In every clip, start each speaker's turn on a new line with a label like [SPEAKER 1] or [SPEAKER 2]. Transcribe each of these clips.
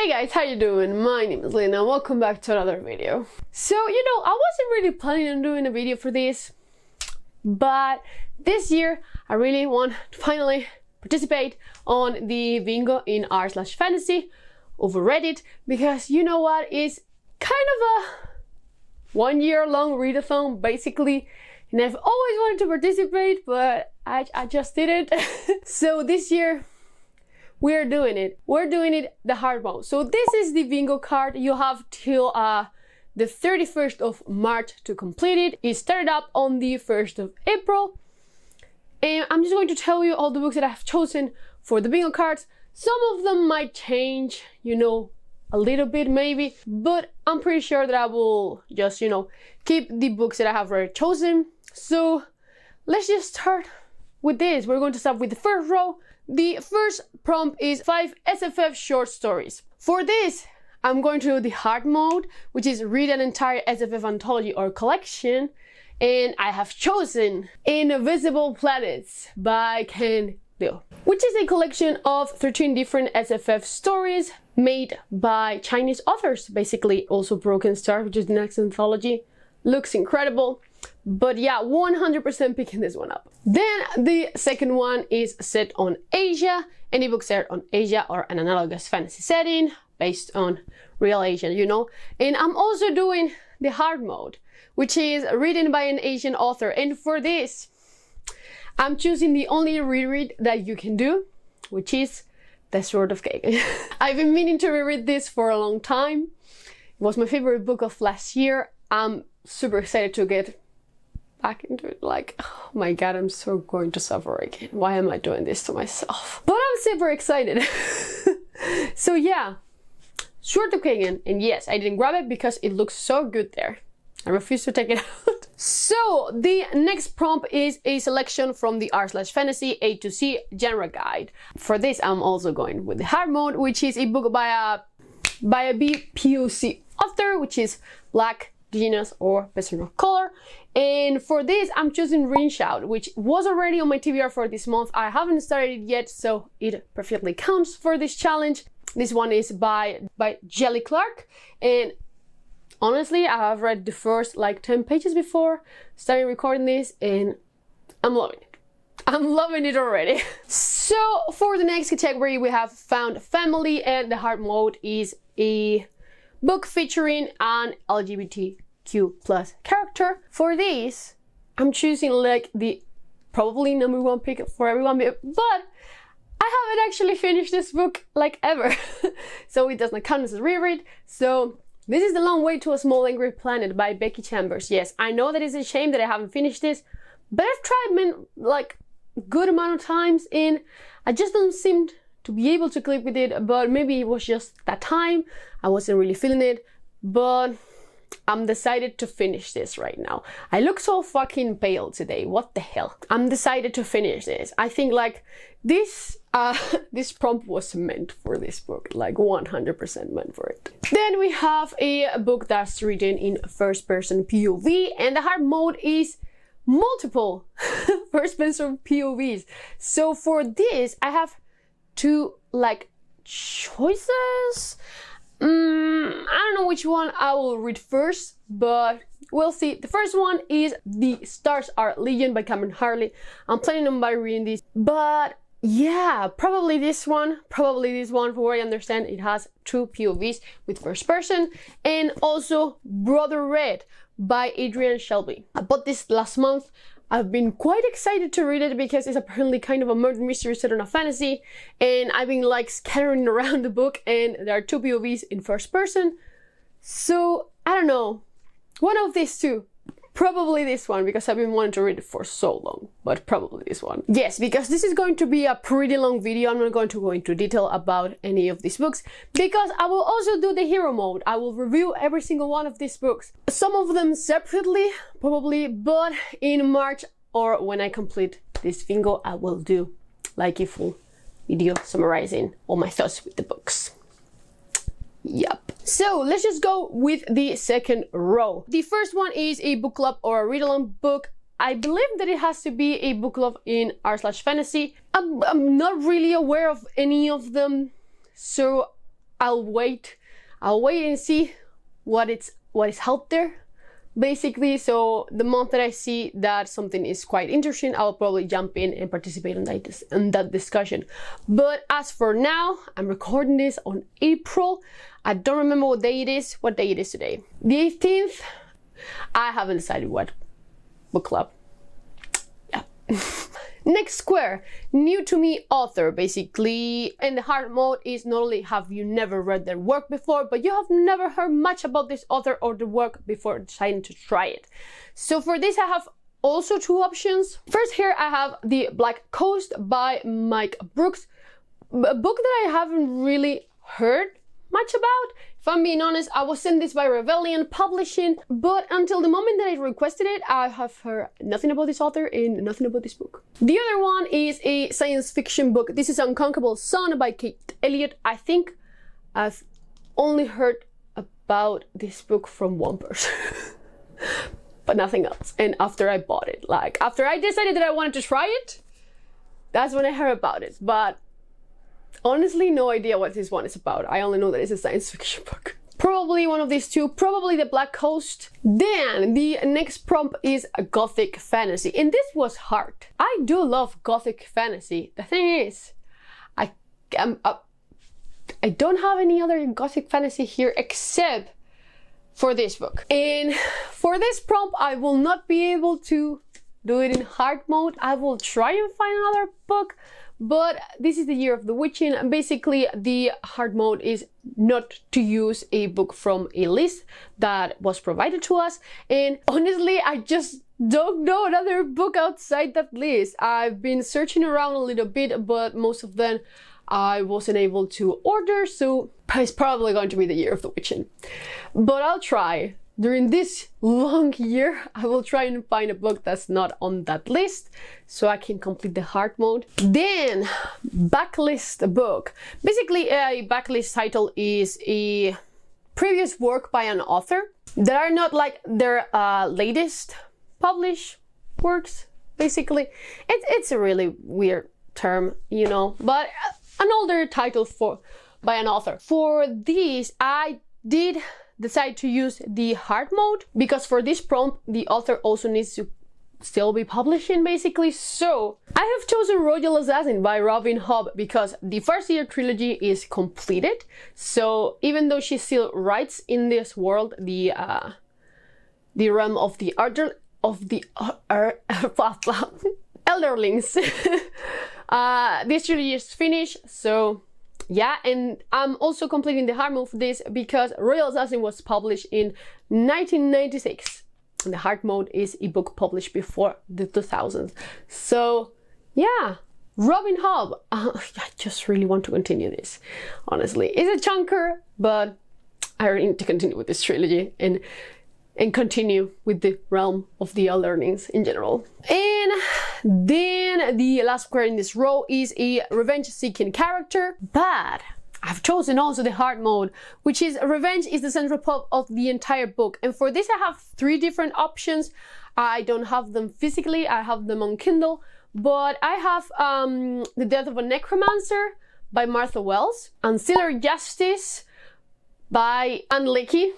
[SPEAKER 1] Hey guys, how you doing? My name is Lena, welcome back to another video. So, I wasn't really planning on doing a video for this, but this year I really want to finally participate on the bingo in r/fantasy over Reddit, because you know what, it's kind of a 1 year long readathon basically, and I've always wanted to participate, but I just didn't. So this year we're doing it the hard mode. So this is the bingo card. You have till the 31st of March to complete it. It started up on the 1st of April, and I'm just going to tell you all the books that I've chosen for the bingo cards. Some of them might change, a little bit maybe, but I'm pretty sure that I will just, keep the books that I have already chosen. So let's just start with this. We're going to start with the first row. The first prompt is 5 SFF short stories. For this, I'm going to do the hard mode, which is read an entire SFF anthology or collection, and I have chosen Invisible Planets by Ken Liu, which is a collection of 13 different SFF stories made by Chinese authors, basically. Also Broken Star, which is the next anthology, looks incredible. But yeah, 100% picking this one up. Then the second one is set on Asia. Any book set on Asia or an analogous fantasy setting based on real Asian, And I'm also doing the hard mode, which is written by an Asian author. And for this, I'm choosing the only reread that you can do, which is The Sword of Kaigen. I've been meaning to reread this for a long time. It was my favorite book of last year. I'm super excited to get back into it. Like, oh my god, I'm so going to suffer again. Why am I doing this to myself? But I'm super excited. So yeah, Sword of Kaigen, and yes, I didn't grab it because it looks so good there. I refuse to take it out. So the next prompt is a selection from the r/fantasy A to Z genre guide. For this, I'm also going with the hard mode, which is a book by a BPOC author, which is Black, Genius, or Person of Color. And for this, I'm choosing Ring Shout, which was already on my TBR for this month. I haven't started it yet, so it perfectly counts for this challenge. This one is by Jelly Clark, and honestly, I have read the first 10 pages before starting recording this, and I'm loving it. I'm loving it already. So for the next category, we have Found Family, and the hard mode is a book featuring an LGBTQ+ character. For this, I'm choosing the probably #1 pick for everyone, but I haven't actually finished this book ever. So it does not count as a reread. So this is The Long Way to a Small Angry Planet by Becky Chambers. Yes, I know that it's a shame that I haven't finished this, but I've tried good amount of times, and I just don't seem to be able to click with it. But maybe it was just that time I wasn't really feeling it, but I'm decided to finish this right now. I look so fucking pale today, what the hell. I'm decided to finish this. I think this this prompt was meant for this book, 100% meant for it. Then we have a book that's written in first person POV, and the hard mode is multiple first person POVs. So for this, I have two choices. I don't know which one I will read first, but we'll see. The first one is The Stars Are Legion by Harley. I'm planning on reading this, but yeah, probably this one. From what I understand, it has 2 POVs with first person, and also Brother Red by Adrian Shelby. I bought this last month. I've been quite excited to read it because it's apparently kind of a murder mystery set on a fantasy, and I've been scattering around the book, and there are 2 POVs in first person. So I don't know, one of these two. Probably this one, because I've been wanting to read it for so long, but probably this one. Yes, because this is going to be a pretty long video. I'm not going to go into detail about any of these books, because I will also do the hero mode. I will review every single one of these books. Some of them separately, probably, but in March or when I complete this bingo, I will do a full video summarizing all my thoughts with the books. Yup. So let's just go with the second row. The first one is a book club or a read-along book. I believe that it has to be a book club in r/fantasy. I'm not really aware of any of them, so I'll wait and see what is out there, basically. So the month that I see that something is quite interesting, I'll probably jump in and participate in that discussion. But as for now, I'm recording this on April. I don't remember what day it is today. The 18th. I haven't decided what book club. Yeah. Next square, new to me author, basically. And the hard mode is not only have you never read their work before, but you have never heard much about this author or the work before deciding to try it. So for this, I have also two options. First, here I have The Black Coast by Mike Brooks, a book that I haven't really heard much about. If I'm being honest, I was sent this by Rebellion Publishing, but until the moment that I requested it, I have heard nothing about this author and nothing about this book. The other one is a science fiction book. This is Unconquerable Sun by Elliot. I think I've only heard about this book from one person, but nothing else. And after I bought it, like after I decided that I wanted to try it, that's when I heard about it. But honestly, no idea what this one is about. I only know that it's a science fiction book. Probably one of these two, probably The Black Coast. Then the next prompt is a Gothic Fantasy, and this was hard. I do love Gothic Fantasy. The thing is, I don't have any other Gothic Fantasy here except for this book. And for this prompt, I will not be able to do it in hard mode. I will try and find another book, but this is the year of the witching, and basically the hard mode is not to use a book from a list that was provided to us. And honestly, I just don't know another book outside that list. I've been searching around a little bit, but most of them I wasn't able to order, so it's probably going to be the year of the witching. But I'll try. During this long year, I will try and find a book that's not on that list so I can complete the hard mode. Then, Backlist Book. Basically, a backlist title is a previous work by an author that are not like their latest published works, basically. It's a really weird term, you know, but an older title by an author. For these, I did decide to use the hard mode because for this prompt the author also needs to still be publishing, basically. So I have chosen Royal Assassin by Robin Hobb because the first year trilogy is completed. So even though she still writes in this world, the realm of the Elderlings, this trilogy is finished. So yeah, and I'm also completing the hard mode for this because Royal Assassin was published in 1996. And the hard mode is a book published before the 2000s. So yeah, Robin Hobb. I just really want to continue this, honestly. It's a chunker, but I really need to continue with this trilogy and continue with the realm of the Elderlings in general. And then the last square in this row is a revenge-seeking character, but I've chosen also the hard mode, which is revenge is the central plot of the entire book. And for this, I have three different options. I don't have them physically, I have them on Kindle, but I have The Death of a Necromancer by Martha Wells, Ancillary Justice by Ann Leckie,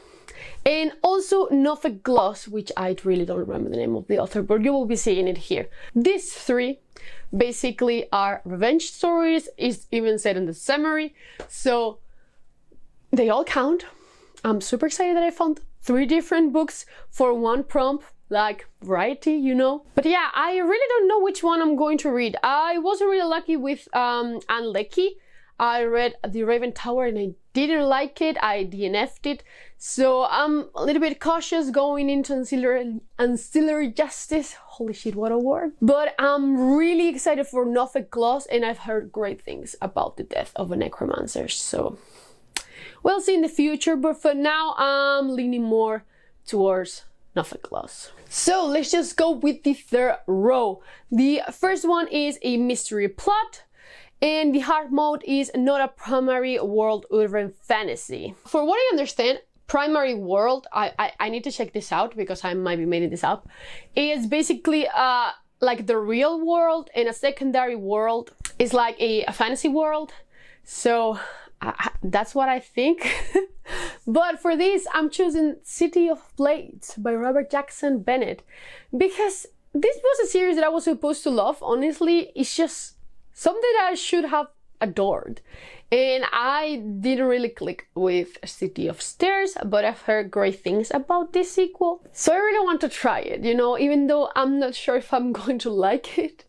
[SPEAKER 1] and also Nophek Gloss, which I really don't remember the name of the author, but you will be seeing it here. These three basically are revenge stories. It's even said in the summary, so they all count. I'm super excited that I found three different books for one prompt, like variety, you know. But yeah, I really don't know which one I'm going to read. I wasn't really lucky with Ann Leckie. I read The Raven Tower and I didn't like it. I DNF'd it. So I'm a little bit cautious going into Ancillary Justice. Holy shit, what a word. But I'm really excited for Nophek Gloss, and I've heard great things about The Death of a Necromancer. So we'll see in the future, but for now I'm leaning more towards Nophek Gloss. So let's just go with the third row. The first one is a mystery plot, and the hard mode is not a primary world urban fantasy. For what I understand, primary world, I need to check this out because I might be making this up, is basically like the real world, and a secondary world is like a fantasy world. So That's what I think. But for this, I'm choosing City of Blades by Robert Jackson Bennett, because this was a series that I was supposed to love. Honestly, it's just something that I should have adored. And I didn't really click with City of Stairs, but I've heard great things about this sequel. So I really want to try it, you know, even though I'm not sure if I'm going to like it.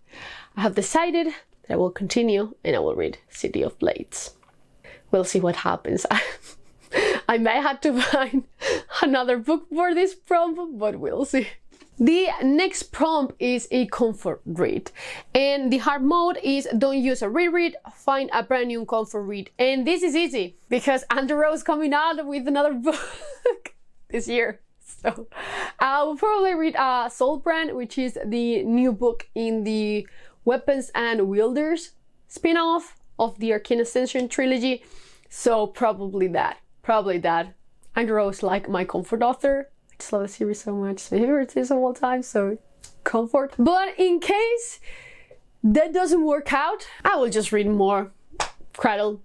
[SPEAKER 1] I have decided that I will continue and I will read City of Blades. We'll see what happens. I may have to find another book for this prompt, but we'll see. The next prompt is a comfort read, and the hard mode is don't use a reread, find a brand new comfort read. And this is easy because Andrew is coming out with another book this year. So I will probably read Soulbrand, which is the new book in the Weapons and Wielders spin-off of the Arcane Ascension trilogy. So probably that. Andrew is like my comfort author. I just love the series so much. My favorite series of all time, so comfort. But in case that doesn't work out, I will just read more Cradle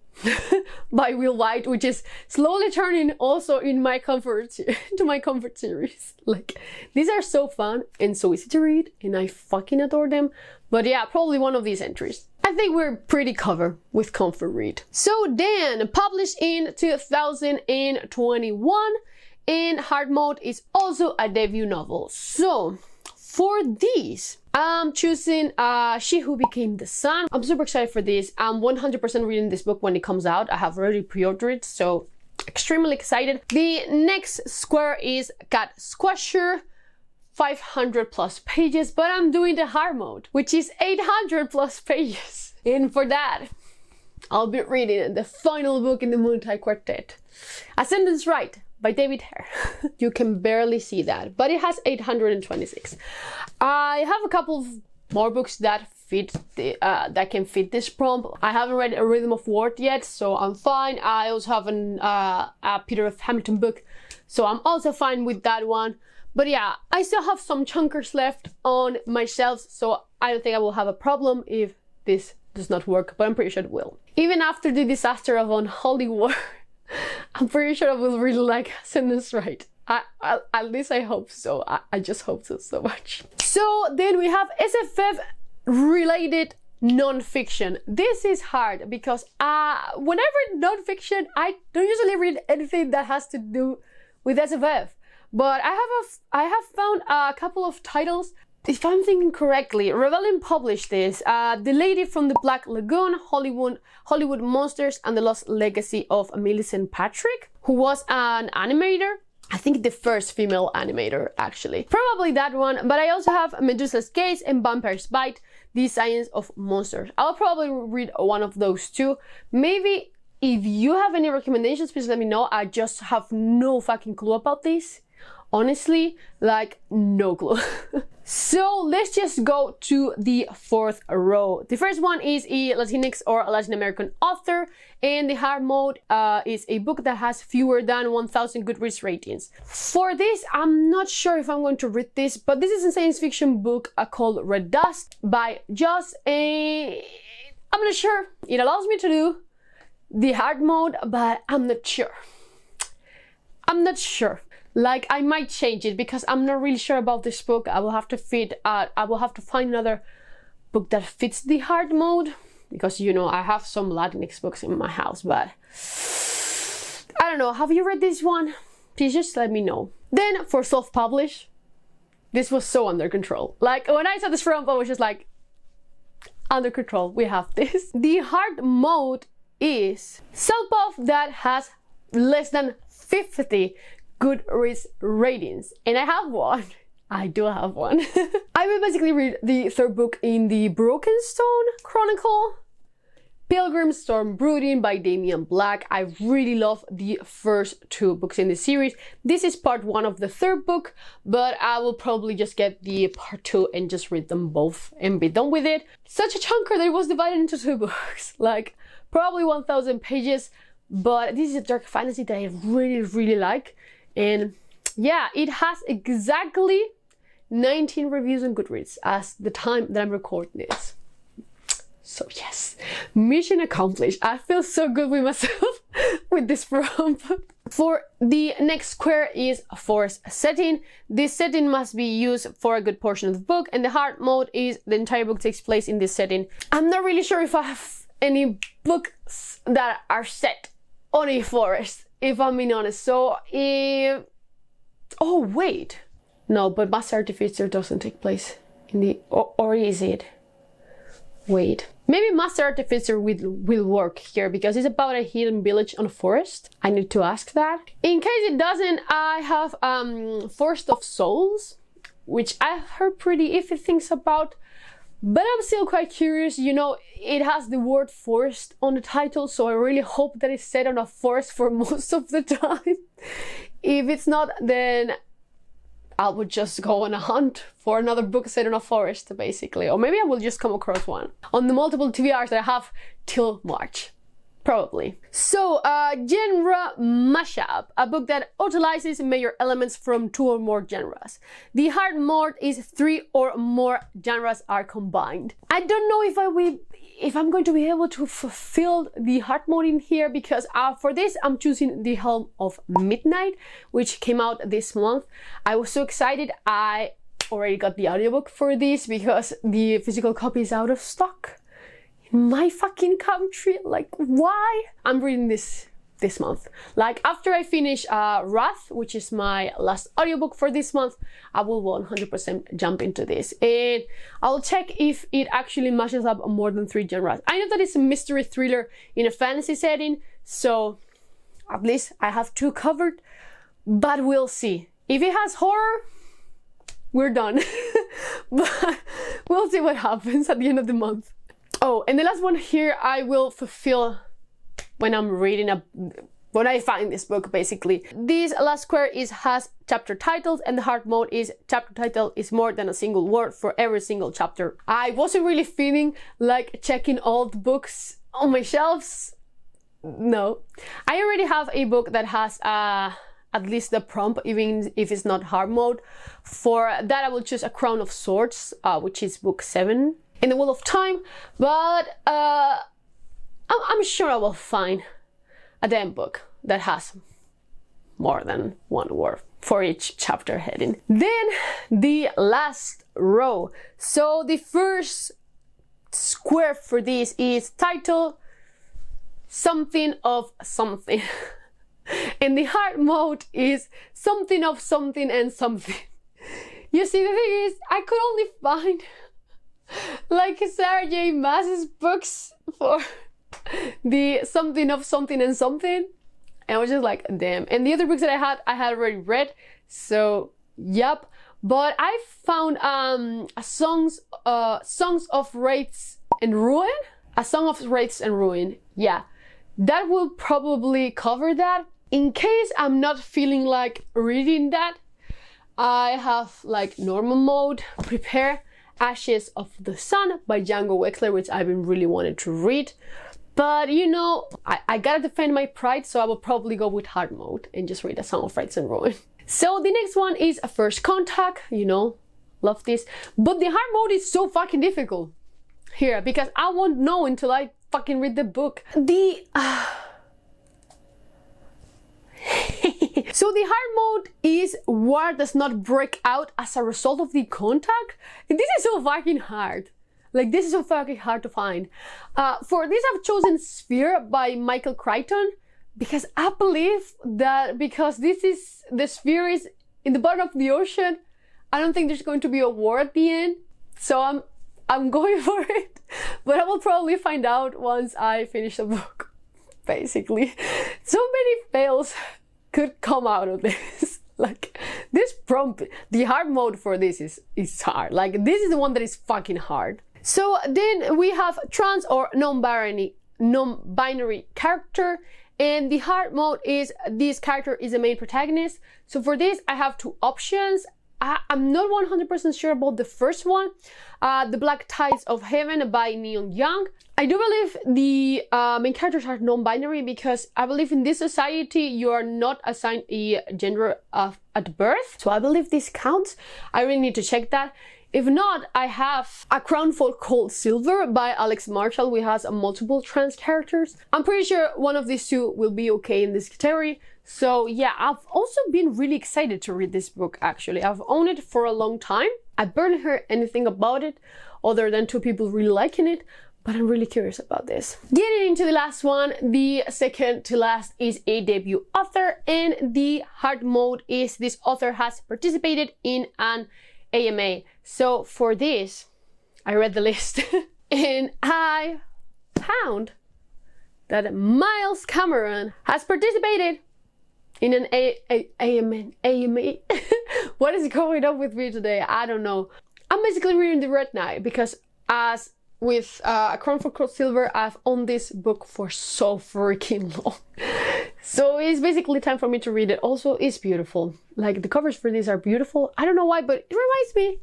[SPEAKER 1] by Will White, which is slowly turning also in my comfort to my comfort series. Like, these are so fun and so easy to read, and I fucking adore them. But yeah, probably one of these entries. I think we're pretty covered with comfort read. So then, published in 2021, and hard mode is also a debut novel. So for these, I'm choosing She Who Became the Sun. I'm super excited for this. I'm 100% reading this book when it comes out. I have already pre-ordered it, so extremely excited. The next square is Cat Squasher, 500 plus pages, but I'm doing the hard mode, which is 800 plus pages. And for that, I'll be reading the final book in the multi-quartet, Ascendant's Rite by David Hare. You can barely see that, but it has 826. I have a couple of more books that fit that can fit this prompt. I haven't read A Rhythm of War yet, so I'm fine. I also have a Peter F. Hamilton book, so I'm also fine with that one. But yeah, I still have some chunkers left on my shelves, so I don't think I will have a problem if this does not work, but I'm pretty sure it will. Even after the disaster of Unholy War, I'm pretty sure I will really like Ascendant's Rite. At least I hope so. I just hope so much. So then we have SFF related non-fiction. This is hard because when I read non-fiction, I don't usually read anything that has to do with SFF. But I have found a couple of titles. If I'm thinking correctly, Rebellion published this. The Lady from the Black Lagoon, Hollywood Monsters, and the Lost Legacy of Milicent Patrick, who was an animator. I think the first female animator, actually. Probably that one, but I also have Medusa's Gaze and Vampire's Bite, The Science of Monsters. I'll probably read one of those two. Maybe if you have any recommendations, please let me know. I just have no fucking clue about this. Honestly, like, no clue. So let's just go to the fourth row. The first one is a Latinx or Latin American author, and the hard mode is a book that has fewer than 1,000 Goodreads ratings. For this, I'm not sure if I'm going to read this, but this is a science fiction book called Red Dust by Joss, and I'm not sure. It allows me to do the hard mode, but I'm not sure. Like, I might change it because I'm not really sure about this book. I will have to find another book that fits the hard mode, because, you know, I have some Latinx books in my house, but I don't know. Have you read this one? Please just let me know. Then for self-publish, this was so under control. Like, when I saw this prompt, I was just like, under control, we have this. The hard mode is self-pub that has less than 50 Goodreads ratings, and I have one. I do have one. I will basically read the third book in the Brokenstone Chronicle, Pilgrim, Brooding by Damian Black. I really love the first two books in the series. This is part one of the third book, but I will probably just get the part two and just read them both and be done with it. Such a chunker that it was divided into two books, like probably 1,000 pages, but this is a dark fantasy that I really like. And yeah, it has exactly 19 reviews on Goodreads as the time that I'm recording this. So yes, mission accomplished. I feel so good with myself with this prompt. For the next square is a forest setting. This setting must be used for a good portion of the book, and the hard mode is the entire book takes place in this setting. I'm not really sure if I have any books that are set on a forest, if I'm being honest. So if... oh wait, no, but Master Artificer doesn't take place in the... or is it? Wait, maybe Master Artificer will work here because it's about a hidden village on a forest. I need to ask that. In case it doesn't, I have Forest of Souls, which I've heard pretty iffy things about, but I'm still quite curious. You know, it has the word forest on the title, so I really hope that it's set on a forest for most of the time. If it's not, then I would just go on a hunt for another book set in a forest, basically. Or maybe I will just come across one on the multiple TBRs that I have till March. Probably. So, genre mashup, a book that utilizes major elements from 2 or more genres. The hard mode is 3 or more genres are combined. I don't know if I'm going to be able to fulfill the hard mode in here, because for this I'm choosing the Helm of Midnight, which came out this month. I was so excited. I already got the audiobook for this because the physical copy is out of stock. My fucking country, like, why? I'm reading this month. Like, after I finish Wrath, which is my last audiobook for this month, I will 100% jump into this, and I'll check if it actually matches up more than 3 genres. I know that it's a mystery thriller in a fantasy setting, so at least I have 2 covered, but we'll see. If it has horror, we're done. But we'll see what happens at the end of the month. Oh, and the last one here I will fulfill when I'm reading when I find this book, basically. This last square has chapter titles, and the hard mode is chapter title is more than a single word for every single chapter. I wasn't really feeling like checking all the books on my shelves. No. I already have a book that has at least the prompt, even if it's not hard mode. For that I will choose A Crown of Swords, which is book 7. In the Wheel of Time, but I'm sure I will find a damn book that has more than 1 word for each chapter heading. Then the last row. So the first square for this is title something of something. And the hard mode is something of something and something. You see, the thing is, I could only find like Sarah J. Maas's books for the something of something and something, and I was just like, damn. And the other books that I had already read, so yep. But I found songs of Wraiths and Ruin, a Song of Wraiths and Ruin. Yeah, that will probably cover that. In case I'm not feeling like reading that, I have like normal mode. Prepare Ashes of the Sun by Django Wexler, which I've been really wanting to read. But you know, I gotta defend my pride, so I will probably go with hard mode and just read A Song of Wraiths and Ruin. So the next one is A First Contact, you know, love this. But the hard mode is so fucking difficult here because I won't know until I fucking read the book. So the hard mode is war does not break out as a result of the contact. And this is so fucking hard. Like, this is so fucking hard to find. For this I've chosen Sphere by Michael Crichton, because I believe that because the sphere is in the bottom of the ocean, I don't think there's going to be a war at the end. So I'm going for it. But I will probably find out once I finish the book, basically. So many fails could come out of this. Like, this prompt, the hard mode for this is hard. Like, this is the one that is fucking hard. So then we have trans or non-binary character, and the hard mode is this character is the main protagonist. So for this I have 2 options. I'm not 100% sure about the first one, The Black Tides of Heaven by Neon Young. I do believe the main characters are non-binary because I believe in this society you are not assigned a gender at birth. So I believe this counts. I really need to check that. If not, I have A Crownful Called Silver by Alex Marshall, which has multiple trans characters. I'm pretty sure one of these two will be okay in this category. So yeah, I've also been really excited to read this book actually. I've owned it for a long time. I barely heard anything about it other than two people really liking it, but I'm really curious about this. Getting into the last one, the second to last is a debut author, and the hard mode is this author has participated in an AMA. So for this, I read the list and I found that Miles Cameron has participated in an AMA. What is going on with me today? I don't know. I'm basically reading the Red Knight because as with A Crownful Called Silver, I've owned this book for so freaking long. So it's basically time for me to read it. Also, it's beautiful. Like, the covers for these are beautiful. I don't know why, but it reminds me,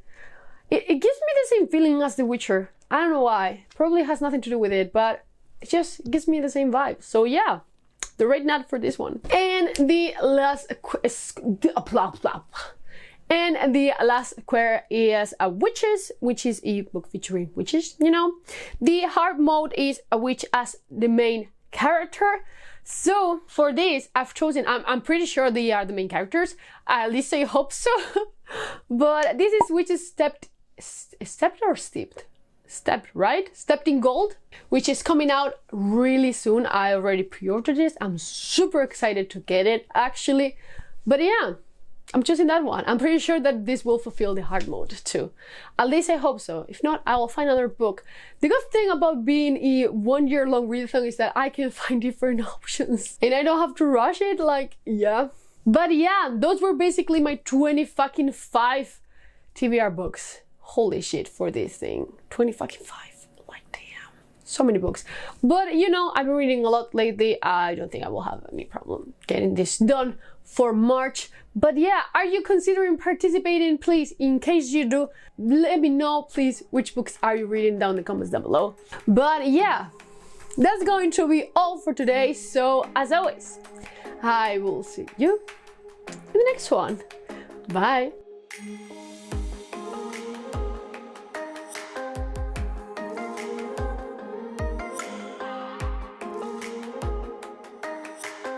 [SPEAKER 1] it gives me the same feeling as The Witcher. I don't know why. Probably has nothing to do with it, but it just gives me the same vibe. So yeah, the Red Knight for this one. And the last And the last square is a Witches, which is a book featuring witches, you know. The hard mode is a witch as the main character. So for this, I've chosen, I'm pretty sure they are the main characters. At least I hope so. But this is Witches Steept, right? Steept in Gold, which is coming out really soon. I already pre-ordered this. I'm super excited to get it, actually. But yeah, I'm choosing that one. I'm pretty sure that this will fulfill the hard mode too. At least I hope so. If not, I will find another book. The good thing about being a 1 year long readathon is that I can find different options and I don't have to rush it, like, yeah. But yeah, those were basically my 25 TBR books. Holy shit for this thing. 25. Like, damn. So many books. But you know, I've been reading a lot lately. I don't think I will have any problem getting this done for March. But yeah, are you considering participating? Please, in case you do, let me know, please, which books are you reading down in the comments down below. But yeah, that's going to be all for today. So as always, I will see you in the next one. Bye.